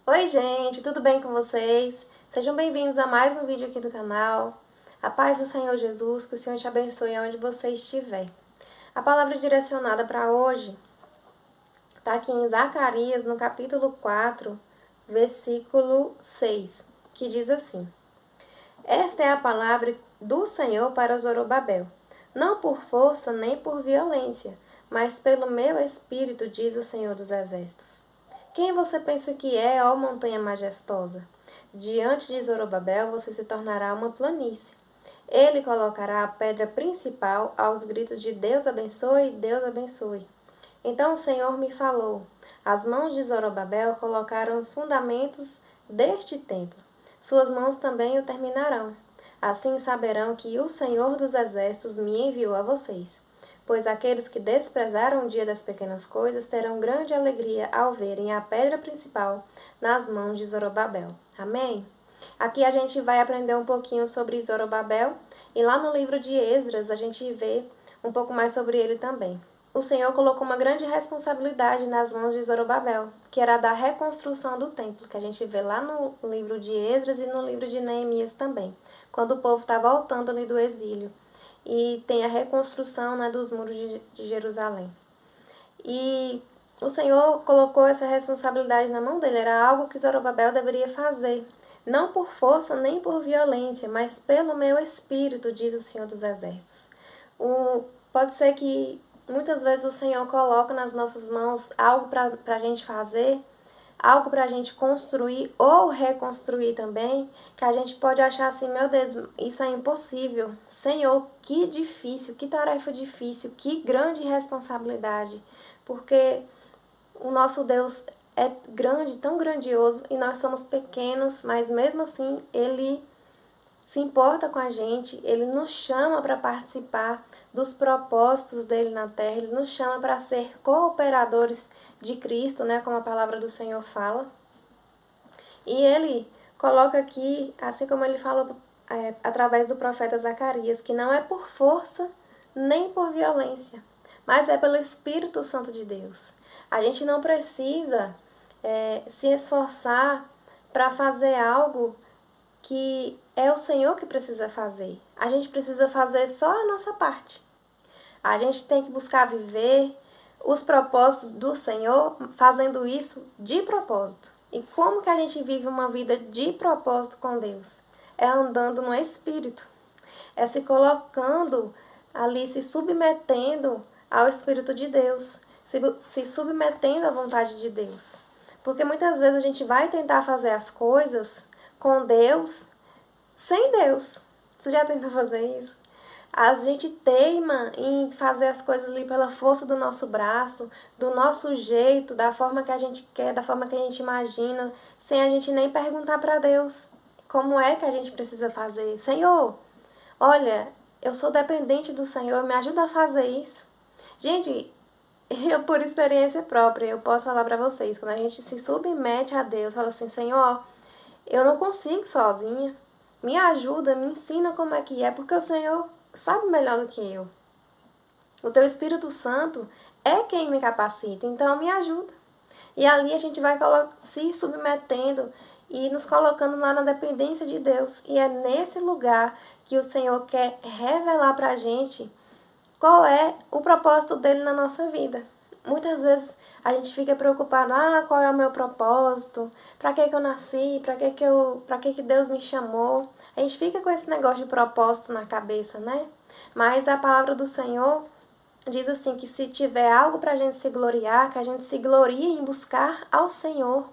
Oi, gente, tudo bem com vocês? Sejam bem-vindos a mais um vídeo aqui do canal. A paz do Senhor Jesus, que o Senhor te abençoe onde você estiver. A palavra direcionada para hoje está aqui em Zacarias, no capítulo 4, versículo 6, que diz assim: Esta é a palavra do Senhor para Zorobabel, não por força nem por violência, mas pelo meu espírito, diz o Senhor dos Exércitos. Quem você pensa que é, ó montanha majestosa? Diante de Zorobabel você se tornará uma planície. Ele colocará a pedra principal aos gritos de Deus abençoe, Deus abençoe. Então o Senhor me falou: as mãos de Zorobabel colocaram os fundamentos deste templo. Suas mãos também o terminarão. Assim saberão que o Senhor dos Exércitos me enviou a vocês. Pois aqueles que desprezaram o dia das pequenas coisas terão grande alegria ao verem a pedra principal nas mãos de Zorobabel. Amém? Aqui a gente vai aprender um pouquinho sobre Zorobabel e lá no livro de Esdras a gente vê um pouco mais sobre ele também. O Senhor colocou uma grande responsabilidade nas mãos de Zorobabel, que era a da reconstrução do templo, que a gente vê lá no livro de Esdras e no livro de Neemias também, quando o povo está voltando ali do exílio. E tem a reconstrução, né, dos muros de Jerusalém. E o Senhor colocou essa responsabilidade na mão dele, era algo que Zorobabel deveria fazer. Não por força nem por violência, mas pelo meu espírito, diz o Senhor dos Exércitos. Pode ser que muitas vezes o Senhor coloca nas nossas mãos algo para a gente fazer, algo para a gente construir ou reconstruir também, que a gente pode achar assim, meu Deus, isso é impossível. Senhor, que difícil, que tarefa difícil, que grande responsabilidade, porque o nosso Deus é grande, tão grandioso, e nós somos pequenos, mas mesmo assim Ele se importa com a gente, Ele nos chama para participar dos propósitos dele na terra, Ele nos chama para ser cooperadores de Cristo, né, como a palavra do Senhor fala. E Ele coloca aqui, assim como Ele falou através do profeta Zacarias, que não é por força nem por violência, mas é pelo Espírito Santo de Deus. A gente não precisa se esforçar para fazer algo que é o Senhor que precisa fazer. A gente precisa fazer só a nossa parte. A gente tem que buscar viver os propósitos do Senhor fazendo isso de propósito. E como que a gente vive uma vida de propósito com Deus? É andando no Espírito. É se colocando ali, se submetendo ao Espírito de Deus. Se submetendo à vontade de Deus. Porque muitas vezes a gente vai tentar fazer as coisas com Deus sem Deus. Você já tentou fazer isso? A gente teima em fazer as coisas ali pela força do nosso braço, do nosso jeito, da forma que a gente quer, da forma que a gente imagina, sem a gente nem perguntar para Deus como é que a gente precisa fazer. Senhor, olha, eu sou dependente do Senhor, me ajuda a fazer isso. Gente, eu por experiência própria, eu posso falar para vocês, quando a gente se submete a Deus, fala assim, Senhor, eu não consigo sozinha. Me ajuda, me ensina como é que é, porque o Senhor sabe melhor do que eu. O teu Espírito Santo é quem me capacita, então me ajuda. E ali a gente vai se submetendo e nos colocando lá na dependência de Deus. E é nesse lugar que o Senhor quer revelar pra gente qual é o propósito dele na nossa vida. Muitas vezes a gente fica preocupado, qual é o meu propósito? Para que eu nasci? Para que Deus me chamou? A gente fica com esse negócio de propósito na cabeça, né? Mas a palavra do Senhor diz assim que se tiver algo para a gente se gloriar, que a gente se glorie em buscar ao Senhor.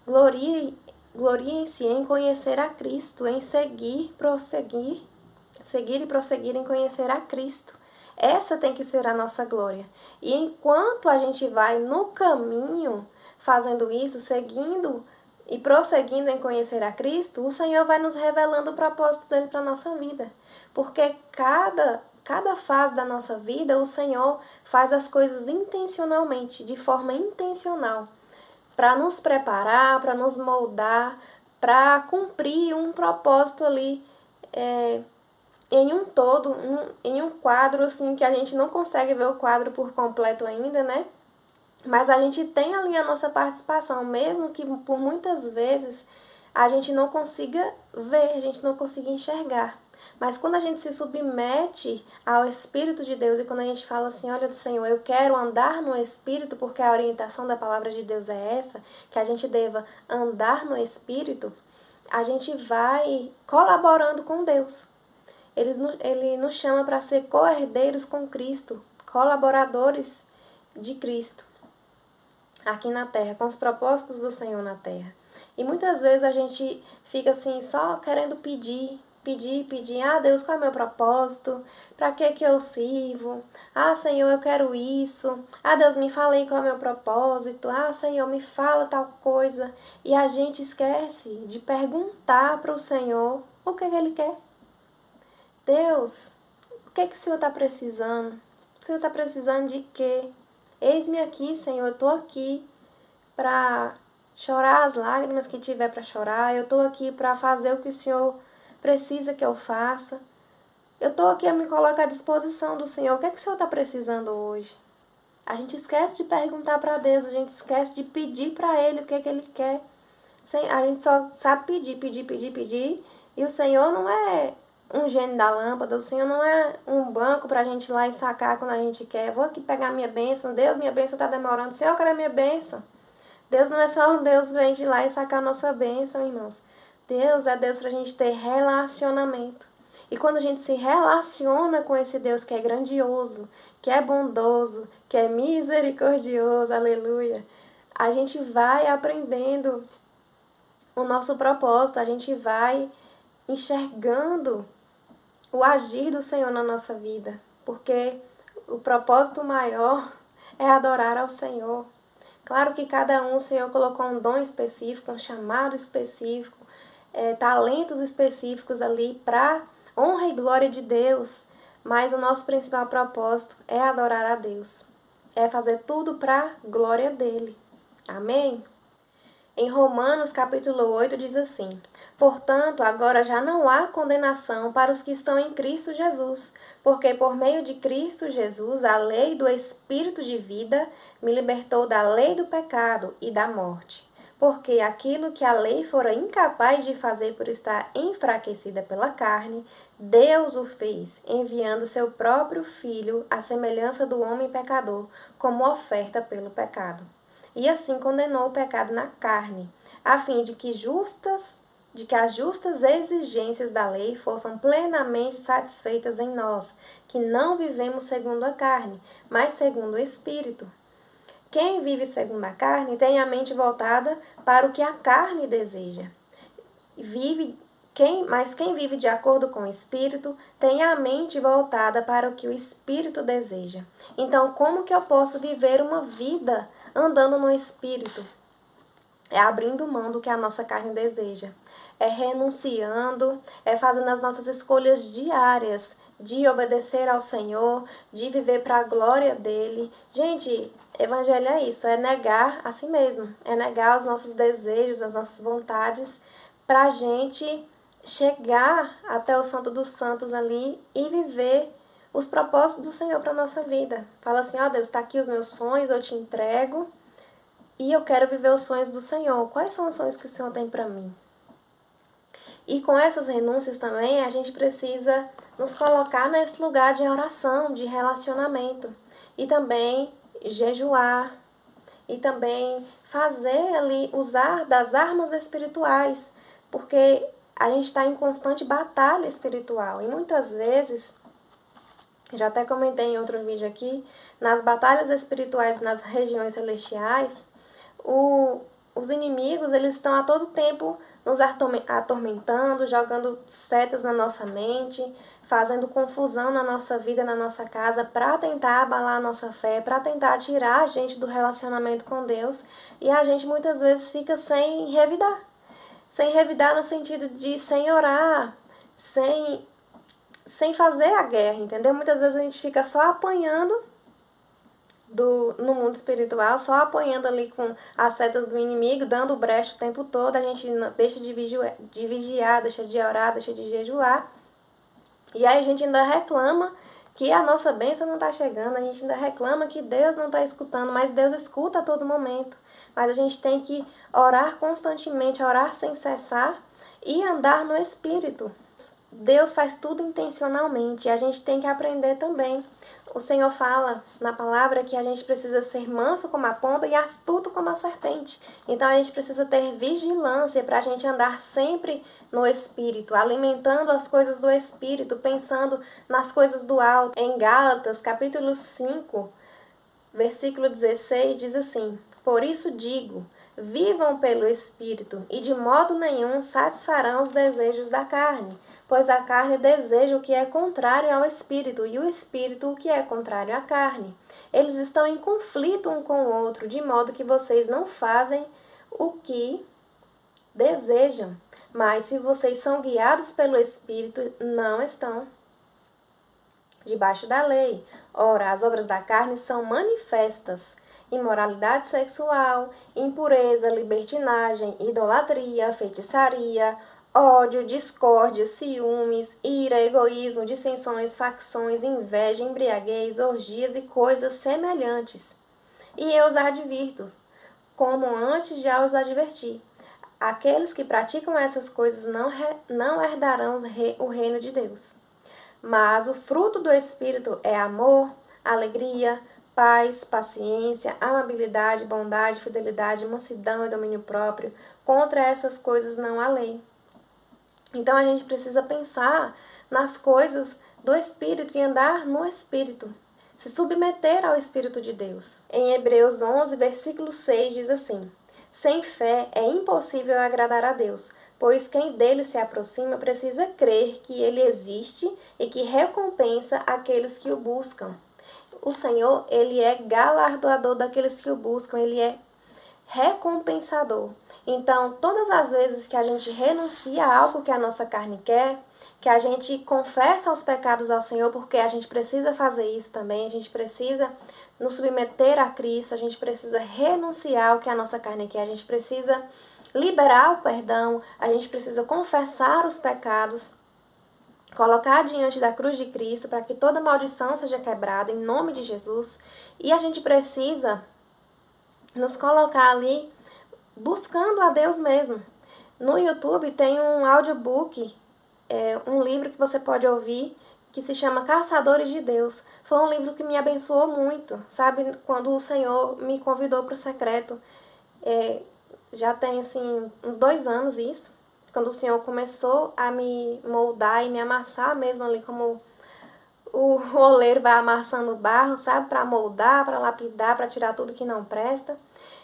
Glorie-se em conhecer a Cristo, em seguir e prosseguir em conhecer a Cristo. Essa tem que ser a nossa glória. E enquanto a gente vai no caminho fazendo isso, seguindo e prosseguindo em conhecer a Cristo, o Senhor vai nos revelando o propósito dele para a nossa vida. Porque cada fase da nossa vida, o Senhor faz as coisas intencionalmente, de forma intencional, para nos preparar, para nos moldar, para cumprir um propósito ali em um todo, em um quadro assim que a gente não consegue ver o quadro por completo ainda, né? Mas a gente tem ali a nossa participação, mesmo que por muitas vezes a gente não consiga ver, a gente não consiga enxergar. Mas quando a gente se submete ao Espírito de Deus e quando a gente fala assim, olha, Senhor, eu quero andar no Espírito, porque a orientação da palavra de Deus é essa, que a gente deva andar no Espírito, a gente vai colaborando com Deus. Ele nos chama para ser co-herdeiros com Cristo, colaboradores de Cristo aqui na terra, com os propósitos do Senhor na terra. E muitas vezes a gente fica assim, só querendo pedir. Ah, Deus, qual é o meu propósito? Para que eu sirvo? Ah, Senhor, eu quero isso. Ah, Deus, me fala aí qual é o meu propósito. Ah, Senhor, me fala tal coisa. E a gente esquece de perguntar para o Senhor o que Ele quer. Deus, o que o Senhor está precisando? O Senhor está precisando de quê? Eis-me aqui, Senhor, eu estou aqui para chorar as lágrimas que tiver para chorar, eu estou aqui para fazer o que o Senhor precisa que eu faça. Eu estou aqui a me colocar à disposição do Senhor. O que o Senhor está precisando hoje? A gente esquece de perguntar para Deus, a gente esquece de pedir para Ele o que Ele quer. A gente só sabe pedir, e o Senhor não é um gênio da lâmpada, o Senhor não é um banco pra gente ir lá e sacar quando a gente quer. Vou aqui pegar minha bênção, Deus, minha bênção tá demorando, Senhor, eu quero a minha bênção. Deus não é só um Deus pra gente ir lá e sacar a nossa bênção, irmãos. Deus é Deus pra gente ter relacionamento. E quando a gente se relaciona com esse Deus que é grandioso, que é bondoso, que é misericordioso, aleluia, a gente vai aprendendo o nosso propósito, a gente vai enxergando o agir do Senhor na nossa vida, porque o propósito maior é adorar ao Senhor. Claro que cada um, o Senhor colocou um dom específico, um chamado específico, talentos específicos ali para honra e glória de Deus, mas o nosso principal propósito é adorar a Deus, é fazer tudo para a glória dele. Amém? Em Romanos capítulo 8 diz assim: portanto, agora já não há condenação para os que estão em Cristo Jesus, porque por meio de Cristo Jesus, a lei do Espírito de vida me libertou da lei do pecado e da morte. Porque aquilo que a lei fora incapaz de fazer por estar enfraquecida pela carne, Deus o fez, enviando seu próprio Filho à semelhança do homem pecador, como oferta pelo pecado. E assim condenou o pecado na carne, a fim de que as justas exigências da lei fossem plenamente satisfeitas em nós, que não vivemos segundo a carne, mas segundo o Espírito. Quem vive segundo a carne tem a mente voltada para o que a carne deseja. Mas quem vive de acordo com o Espírito tem a mente voltada para o que o Espírito deseja. Então, como que eu posso viver uma vida andando no Espírito? É abrindo mão do que a nossa carne deseja. É renunciando, é fazendo as nossas escolhas diárias de obedecer ao Senhor, de viver para a glória dele. Gente, evangelho é isso, é negar a si mesmo, é negar os nossos desejos, as nossas vontades, para a gente chegar até o Santo dos Santos ali e viver os propósitos do Senhor para a nossa vida. Fala assim, ó Deus, está aqui os meus sonhos, eu te entrego e eu quero viver os sonhos do Senhor. Quais são os sonhos que o Senhor tem para mim? E com essas renúncias também, a gente precisa nos colocar nesse lugar de oração, de relacionamento. E também jejuar. E também fazer ali, usar das armas espirituais. Porque a gente está em constante batalha espiritual. E muitas vezes, já até comentei em outro vídeo aqui, nas batalhas espirituais nas regiões celestiais, os inimigos, eles estão a todo tempo nos atormentando, jogando setas na nossa mente, fazendo confusão na nossa vida, na nossa casa, para tentar abalar a nossa fé, para tentar tirar a gente do relacionamento com Deus. E a gente muitas vezes fica sem revidar. Sem revidar no sentido de sem orar, sem fazer a guerra, entendeu? Muitas vezes a gente fica só apanhando no mundo espiritual, só apanhando ali com as setas do inimigo, dando brecha o tempo todo, a gente deixa de vigiar, deixa de orar, deixa de jejuar, e aí a gente ainda reclama que a nossa bênção não está chegando, a gente ainda reclama que Deus não está escutando, mas Deus escuta a todo momento. Mas a gente tem que orar constantemente, orar sem cessar e andar no Espírito. Deus faz tudo intencionalmente e a gente tem que aprender também. O Senhor fala na palavra que a gente precisa ser manso como a pomba e astuto como a serpente. Então a gente precisa ter vigilância para a gente andar sempre no Espírito, alimentando as coisas do Espírito, pensando nas coisas do alto. Em Gálatas, capítulo 5, versículo 16, diz assim: Por isso digo, vivam pelo Espírito, e de modo nenhum satisfarão os desejos da carne, pois a carne deseja o que é contrário ao Espírito, e o Espírito o que é contrário à carne. Eles estão em conflito um com o outro, de modo que vocês não fazem o que desejam. Mas se vocês são guiados pelo Espírito, não estão debaixo da lei. Ora, as obras da carne são manifestas: imoralidade sexual, impureza, libertinagem, idolatria, feitiçaria, ódio, discórdia, ciúmes, ira, egoísmo, dissensões, facções, inveja, embriaguez, orgias e coisas semelhantes. E eu os advirto, como antes já os adverti. Aqueles que praticam essas coisas não herdarão o reino de Deus. Mas o fruto do Espírito é amor, alegria, paz, paciência, amabilidade, bondade, fidelidade, mansidão e domínio próprio. Contra essas coisas não há lei. Então a gente precisa pensar nas coisas do Espírito e andar no Espírito. Se submeter ao Espírito de Deus. Em Hebreus 11, versículo 6 diz assim: Sem fé é impossível agradar a Deus, pois quem dele se aproxima precisa crer que ele existe e que recompensa aqueles que o buscam. O Senhor, ele é galardoador daqueles que o buscam, ele é recompensador. Então, todas as vezes que a gente renuncia a algo que a nossa carne quer, que a gente confessa os pecados ao Senhor, porque a gente precisa fazer isso também, a gente precisa nos submeter a Cristo, a gente precisa renunciar ao que a nossa carne quer, a gente precisa liberar o perdão, a gente precisa confessar os pecados, colocar diante da cruz de Cristo para que toda maldição seja quebrada em nome de Jesus. E a gente precisa nos colocar ali buscando a Deus mesmo. No YouTube tem um audiobook, um livro que você pode ouvir, que se chama Caçadores de Deus. Foi um livro que me abençoou muito, sabe? Quando o Senhor me convidou para o secreto, já tem assim uns 2 anos isso, quando o Senhor começou a me moldar e me amassar mesmo ali, como o oleiro vai amassando o barro, sabe? Para moldar, para lapidar, para tirar tudo que não presta.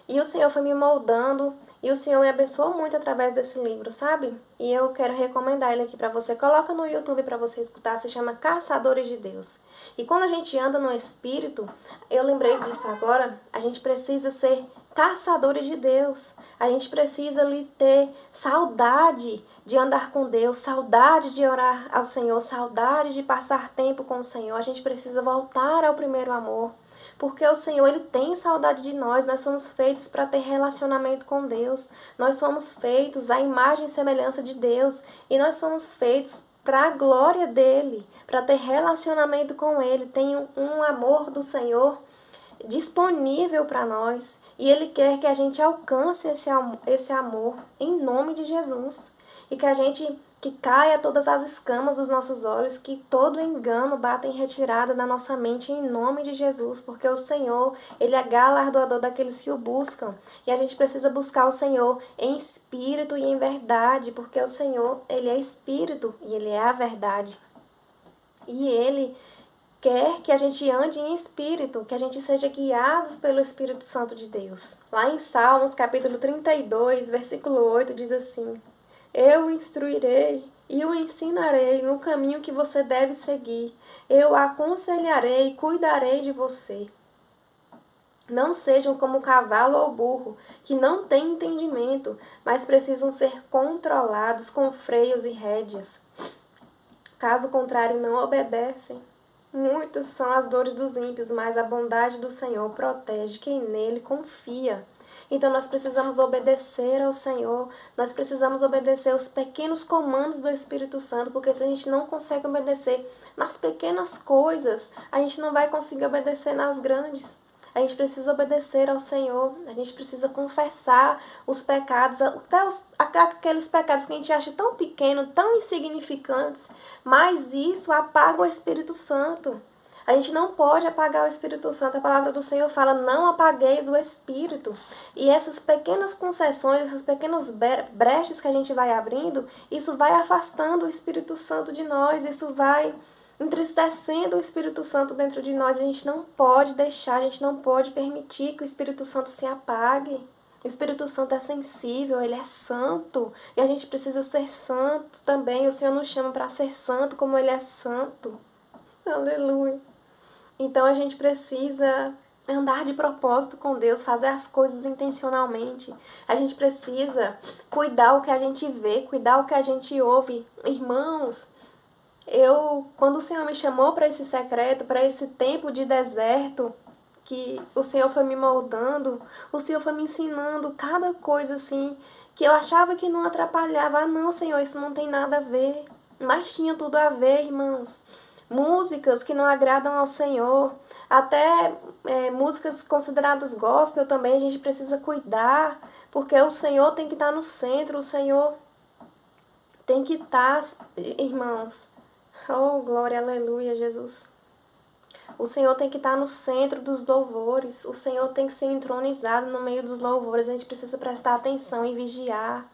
E o Senhor foi me moldando e o Senhor me abençoou muito através desse livro, sabe? E eu quero recomendar ele aqui para você. Coloca no YouTube para você escutar, se chama Caçadores de Deus. E quando a gente anda no Espírito, eu lembrei disso agora, a gente precisa ser caçadores de Deus. A gente precisa ali ter saudade de andar com Deus, saudade de orar ao Senhor, saudade de passar tempo com o Senhor. A gente precisa voltar ao primeiro amor. Porque o Senhor, Ele tem saudade de nós somos feitos para ter relacionamento com Deus, nós fomos feitos à imagem e semelhança de Deus, e nós fomos feitos para a glória dEle, para ter relacionamento com Ele. Tem um amor do Senhor disponível para nós, e Ele quer que a gente alcance esse amor em nome de Jesus, e que caia todas as escamas dos nossos olhos, que todo engano bata em retirada da nossa mente em nome de Jesus, porque o Senhor, Ele é galardoador daqueles que o buscam, e a gente precisa buscar o Senhor em espírito e em verdade, porque o Senhor, Ele é espírito e Ele é a verdade, e Ele quer que a gente ande em espírito, que a gente seja guiados pelo Espírito Santo de Deus. Lá em Salmos, capítulo 32, versículo 8, diz assim: Eu o instruirei e o ensinarei no caminho que você deve seguir. Eu o aconselharei e cuidarei de você. Não sejam como o cavalo ou o burro, que não têm entendimento, mas precisam ser controlados com freios e rédeas. Caso contrário, não obedecem. Muitas são as dores dos ímpios, mas a bondade do Senhor protege quem nele confia. Então nós precisamos obedecer ao Senhor, nós precisamos obedecer os pequenos comandos do Espírito Santo, porque se a gente não consegue obedecer nas pequenas coisas, a gente não vai conseguir obedecer nas grandes. A gente precisa obedecer ao Senhor, a gente precisa confessar os pecados, até aqueles pecados que a gente acha tão pequenos, tão insignificantes, mas isso apaga o Espírito Santo. A gente não pode apagar o Espírito Santo. A palavra do Senhor fala, não apagueis o Espírito. E essas pequenas concessões, essas pequenas brechas que a gente vai abrindo, isso vai afastando o Espírito Santo de nós, isso vai entristecendo o Espírito Santo dentro de nós. A gente não pode deixar, a gente não pode permitir que o Espírito Santo se apague. O Espírito Santo é sensível, ele é santo. E a gente precisa ser santo também. O Senhor nos chama para ser santo como ele é santo. Aleluia. Então a gente precisa andar de propósito com Deus, fazer as coisas intencionalmente. A gente precisa cuidar o que a gente vê, cuidar o que a gente ouve. Irmãos, quando o Senhor me chamou para esse secreto, para esse tempo de deserto, que o Senhor foi me moldando, o Senhor foi me ensinando cada coisa assim, que eu achava que não atrapalhava. Ah, não, Senhor, isso não tem nada a ver. Mas tinha tudo a ver, irmãos. Músicas que não agradam ao Senhor, até músicas consideradas gospel também, a gente precisa cuidar, porque o Senhor tem que estar no centro, o Senhor tem que estar, irmãos. Oh, glória, aleluia, Jesus. O Senhor tem que estar no centro dos louvores. O Senhor tem que ser entronizado no meio dos louvores. A gente precisa prestar atenção e vigiar.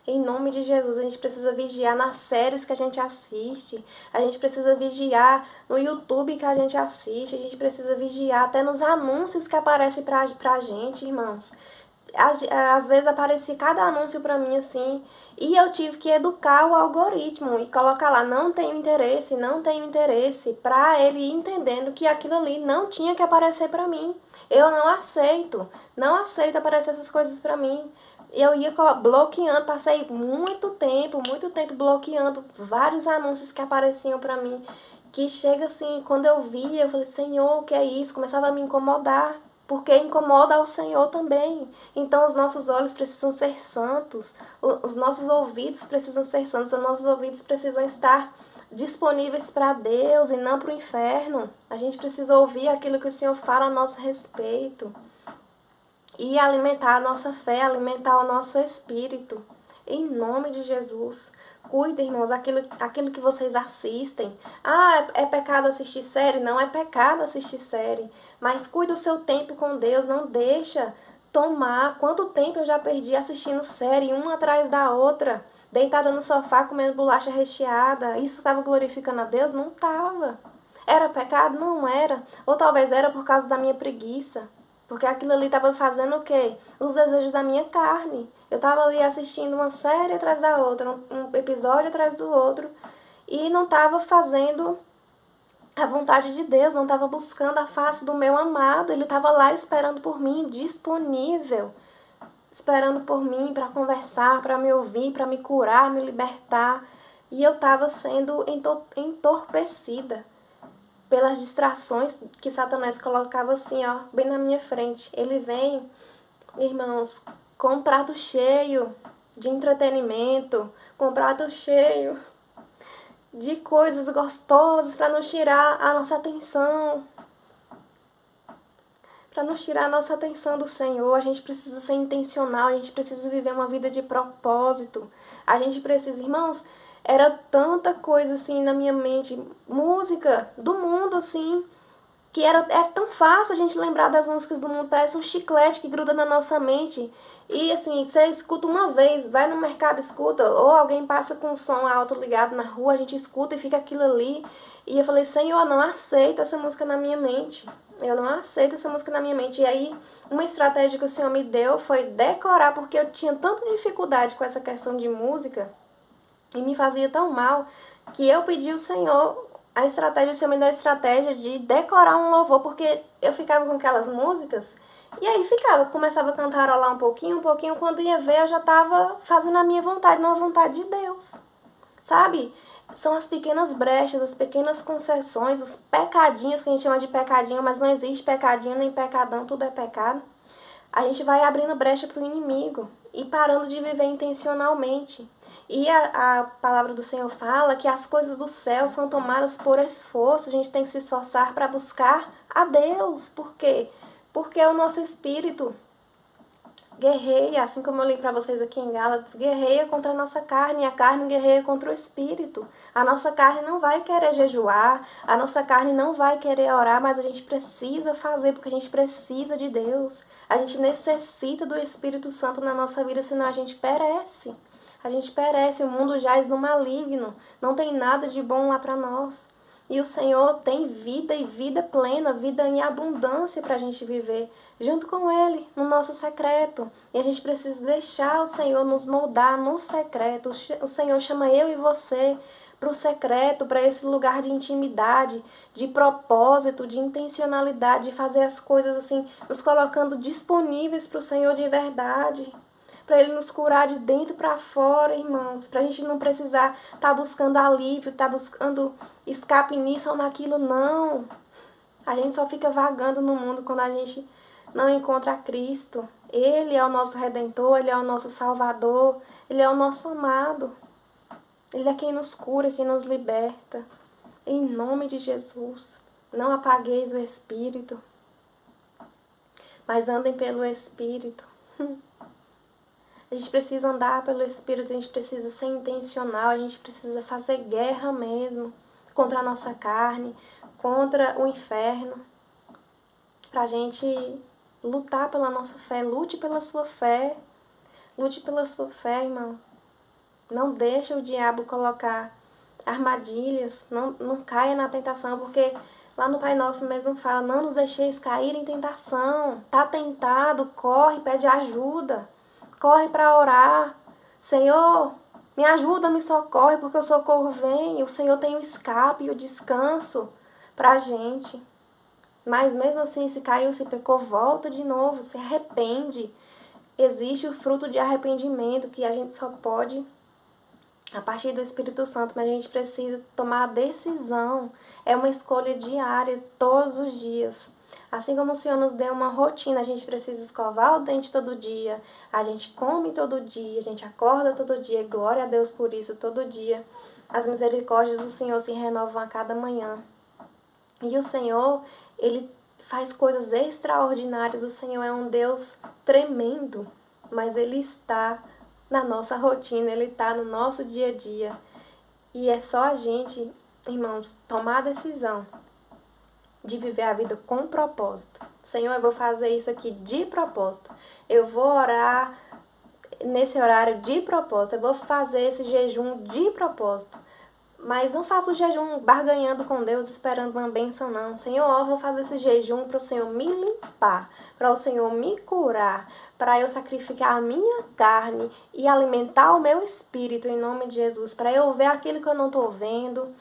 Em nome de Jesus, a gente precisa vigiar nas séries que a gente assiste. A gente precisa vigiar no YouTube que a gente assiste. A gente precisa vigiar até nos anúncios que aparecem pra gente, irmãos. Às vezes aparecia cada anúncio pra mim assim, e eu tive que educar o algoritmo e colocar lá, não tenho interesse, pra ele ir entendendo que aquilo ali não tinha que aparecer pra mim. Eu não aceito aparecer essas coisas pra mim. Eu ia bloqueando, passei muito tempo bloqueando vários anúncios que apareciam pra mim, que chega assim, quando eu via, eu falei, Senhor, o que é isso? Começava a me incomodar. Porque incomoda ao Senhor também. Então os nossos olhos precisam ser santos, os nossos ouvidos precisam ser santos, os nossos ouvidos precisam estar disponíveis para Deus e não para o inferno. A gente precisa ouvir aquilo que o Senhor fala a nosso respeito. E alimentar a nossa fé, alimentar o nosso espírito. Em nome de Jesus. Cuida, irmãos, aquilo que vocês assistem. Ah, é pecado assistir série? Não é pecado assistir série. Mas cuida o seu tempo com Deus, não deixa tomar. Quanto tempo eu já perdi assistindo série, uma atrás da outra, deitada no sofá comendo bolacha recheada. Isso estava glorificando a Deus? Não estava. Era pecado? Não era. Ou talvez era por causa da minha preguiça. Porque aquilo ali estava fazendo o quê? Os desejos da minha carne. Eu estava ali assistindo uma série atrás da outra, um episódio atrás do outro, e não estava fazendo a vontade de Deus, não estava buscando a face do meu amado. Ele estava lá esperando por mim, disponível, esperando por mim para conversar, para me ouvir, para me curar, me libertar. E eu estava sendo entorpecida pelas distrações que Satanás colocava assim, ó, bem na minha frente. Ele vem, irmãos, com um prato cheio de entretenimento, com um prato cheio de coisas gostosas para nos tirar a nossa atenção. Para nos tirar a nossa atenção do Senhor. A gente precisa ser intencional, a gente precisa viver uma vida de propósito. A gente precisa, irmãos, era tanta coisa assim na minha mente, música do mundo assim, que é tão fácil a gente lembrar das músicas do mundo, parece um chiclete que gruda na nossa mente. E assim, você escuta uma vez, vai no mercado, escuta, ou alguém passa com o som alto ligado na rua, a gente escuta e fica aquilo ali. E eu falei, Senhor, eu não aceito essa música na minha mente. Eu não aceito essa música na minha mente. E aí, uma estratégia que o Senhor me deu foi decorar, porque eu tinha tanta dificuldade com essa questão de música, e me fazia tão mal, que eu pedi ao Senhor o Senhor me deu a estratégia de decorar um louvor, porque eu ficava com aquelas músicas, e aí começava a cantarolar um pouquinho, quando ia ver eu já estava fazendo a minha vontade, não a vontade de Deus, sabe? São as pequenas brechas, as pequenas concessões, os pecadinhos, que a gente chama de pecadinho, mas não existe pecadinho nem pecadão, tudo é pecado. a gente vai abrindo brecha para o inimigo e parando de viver intencionalmente. E a palavra do Senhor fala que as coisas do céu são tomadas por esforço, a gente tem que se esforçar para buscar a Deus. Por quê? Porque o nosso espírito guerreia, assim como eu li para vocês aqui em Gálatas, guerreia contra a nossa carne, e a carne guerreia contra o espírito. A nossa carne não vai querer jejuar, a nossa carne não vai querer orar, mas a gente precisa fazer, porque a gente precisa de Deus. A gente necessita do Espírito Santo na nossa vida, senão a gente perece. A gente perece, o mundo jaz no maligno, não tem nada de bom lá para nós. E o Senhor tem vida e vida plena, vida em abundância para a gente viver junto com Ele, no nosso secreto. E a gente precisa deixar o Senhor nos moldar no secreto. O Senhor chama eu e você para o secreto, para esse lugar de intimidade, de propósito, de intencionalidade, de fazer as coisas assim, nos colocando disponíveis para o Senhor de verdade. Para Ele nos curar de dentro para fora, irmãos. Para a gente não precisar estar buscando alívio, estar buscando escape nisso ou naquilo, não. A gente só fica vagando no mundo quando a gente não encontra Cristo. Ele é o nosso Redentor, Ele é o nosso Salvador, Ele é o nosso amado. Ele é quem nos cura, quem nos liberta. Em nome de Jesus, não apagueis o Espírito, mas andem pelo Espírito. A gente precisa andar pelo Espírito, a gente precisa ser intencional, a gente precisa fazer guerra mesmo contra a nossa carne, contra o inferno, pra gente lutar pela nossa fé. Lute pela sua fé, lute pela sua fé, irmão. Não deixe o diabo colocar armadilhas, não caia na tentação, porque lá no Pai Nosso mesmo fala, não nos deixeis cair em tentação. Tá tentado, corre, pede ajuda. Corre para orar. Senhor, me ajuda, me socorre, porque o socorro vem. O Senhor tem o escape e o descanso para a gente. Mas mesmo assim, se caiu, se pecou, volta de novo, se arrepende. Existe o fruto de arrependimento que a gente só pode a partir do Espírito Santo, mas a gente precisa tomar a decisão. É uma escolha diária, todos os dias. Assim como o Senhor nos deu uma rotina, a gente precisa escovar o dente todo dia, a gente come todo dia, a gente acorda todo dia, glória a Deus por isso, todo dia. As misericórdias do Senhor se renovam a cada manhã. E o Senhor, Ele faz coisas extraordinárias, o Senhor é um Deus tremendo, mas Ele está na nossa rotina, Ele está no nosso dia a dia. E é só a gente, irmãos, tomar a decisão de viver a vida com propósito. Senhor, eu vou fazer isso aqui de propósito. Eu vou orar nesse horário de propósito. Eu vou fazer esse jejum de propósito. Mas não faço o jejum barganhando com Deus, esperando uma bênção, não. Senhor, eu vou fazer esse jejum para o Senhor me limpar, para o Senhor me curar, para eu sacrificar a minha carne e alimentar o meu espírito em nome de Jesus, para eu ver aquilo que eu não estou vendo,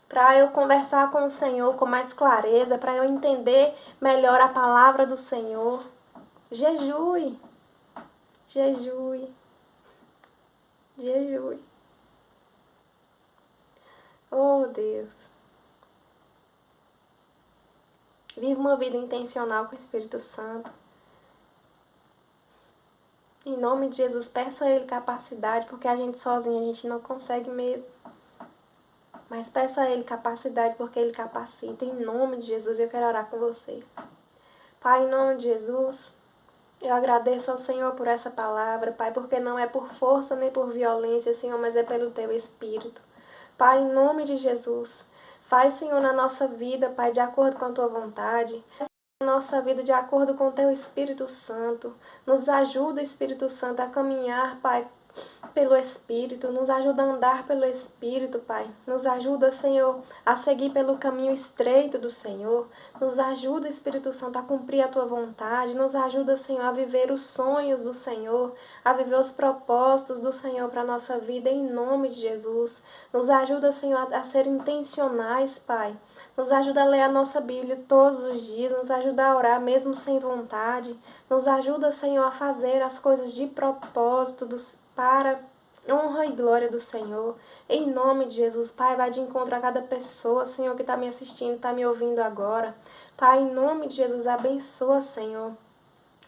para eu conversar com o Senhor com mais clareza, para eu entender melhor a palavra do Senhor. Jejue, jejue, jejue. Oh, Deus. Viva uma vida intencional com o Espírito Santo. Em nome de Jesus, peça a Ele capacidade, porque a gente sozinha a gente não consegue mesmo. Mas peça a Ele capacidade, porque Ele capacita. Em nome de Jesus, eu quero orar com você. Pai, em nome de Jesus, eu agradeço ao Senhor por essa palavra, Pai, porque não é por força nem por violência, Senhor, mas é pelo Teu Espírito. Pai, em nome de Jesus, faz, Senhor, na nossa vida, Pai, de acordo com a Tua vontade. Faz na nossa vida de acordo com o Teu Espírito Santo. Nos ajuda, Espírito Santo, a caminhar, Pai, pelo Espírito. Nos ajuda a andar pelo Espírito, Pai. Nos ajuda, Senhor, a seguir pelo caminho estreito do Senhor. Nos ajuda, Espírito Santo, a cumprir a Tua vontade. Nos ajuda, Senhor, a viver os sonhos do Senhor, a viver os propósitos do Senhor para a nossa vida, em nome de Jesus. Nos ajuda, Senhor, a ser intencionais, Pai. Nos ajuda a ler a nossa Bíblia todos os dias, nos ajuda a orar mesmo sem vontade. Nos ajuda, Senhor, a fazer as coisas de propósito para honra e glória do Senhor. Em nome de Jesus, Pai, vai de encontro a cada pessoa, Senhor, que está me assistindo, está me ouvindo agora. Pai, em nome de Jesus, abençoa, Senhor.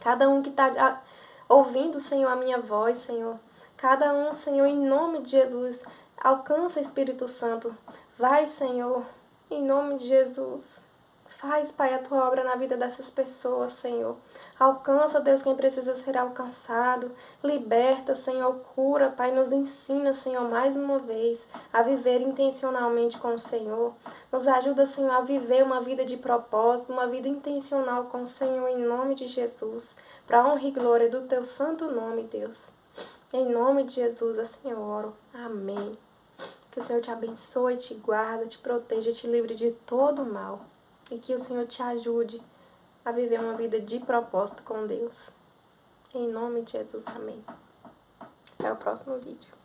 Cada um que está ouvindo, Senhor, a minha voz, Senhor. Cada um, Senhor, em nome de Jesus, alcança, Espírito Santo. Vai, Senhor, em nome de Jesus. Faz, Pai, a tua obra na vida dessas pessoas, Senhor. Alcança, Deus, quem precisa ser alcançado. Liberta, Senhor, cura, Pai. Nos ensina, Senhor, mais uma vez a viver intencionalmente com o Senhor. Nos ajuda, Senhor, a viver uma vida de propósito, uma vida intencional com o Senhor, em nome de Jesus. Para honra e glória do teu santo nome, Deus. Em nome de Jesus, assim eu oro. Amém. Que o Senhor te abençoe, te guarda, te proteja, te livre de todo mal. E que o Senhor te ajude a viver uma vida de propósito com Deus. Em nome de Jesus, amém. Até o próximo vídeo.